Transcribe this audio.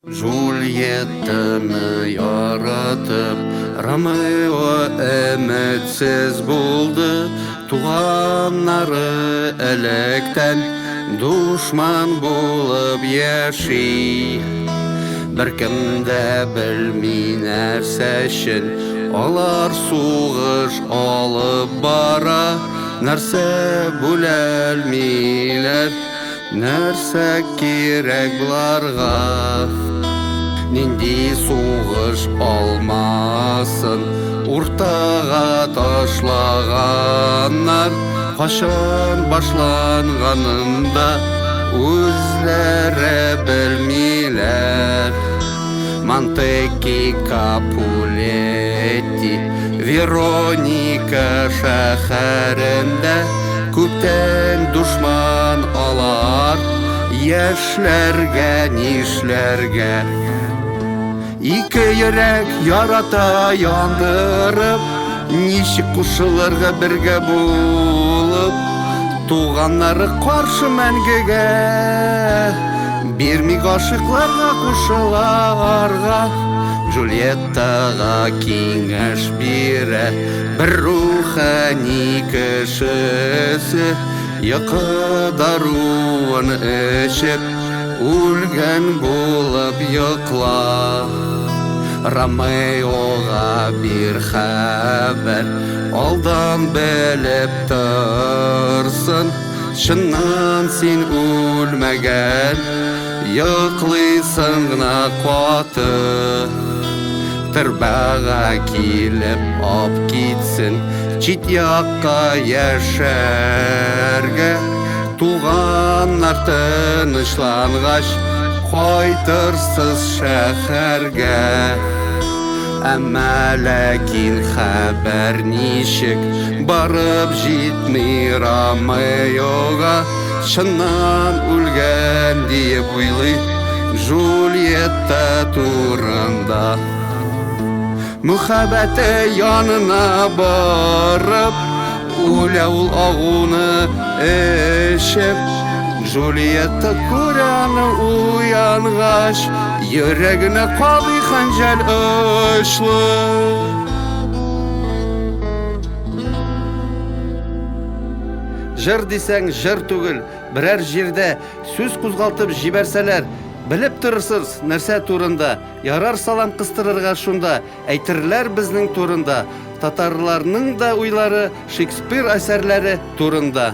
Джульеттаны яратып, Ромео үмітсіз болды. Туғаннары әлектен душман болып яши. Біркімді білмей нәрсәшін, олар суғыш алып бара. Нәрсә бүләлмейлер, нәрсә керек бұларға. Нинди суғыш алмасын, уртаға ташлағаннар. Қашан башланғанында өзлері білмейлер. Монтеки, Капулетти, Вероника шәһәрендә күптән душман алар. Яшьләргә нишләргә? Ике йөрәк ярата яндырып, ничек кушылырга бергә булып? Туганнары каршы мәңгегә, бирми гашыкларга кушыларга. Джульеттага киңәш бирә бер рухани кешесе. Йокыда руын эчеп, үлгән булып йокла. Ромеога бир хәбәр, алдан белеп торсын. Чыннан син үлмәгән, йоклыйсың гына каты. Тырбага килеп ап китсен, чит якка яшәргә. Туганнар тынычлангач, кайтырсыз шәһәргә. Әмма ләкин хәбәр ничек барып җитми Ромеога. Чыннан үлгән диеп уйлый Джульетта турында. Мөхәббәте янына барып, үлә ул агуны эчеп. Джульетта күрәне уянгач, йөрәгенә кадый хәнҗәл очлы. Жыр дисәң жыр түгел, берәр җирдә сүз кузгалтып җибәрсәләр, белеп торырсыз нәрсә турында. Ярар салам кыстырырга шунда, әйтерләр безнең турында. Татарларның да уйлары Шекспир әсәрләре турында.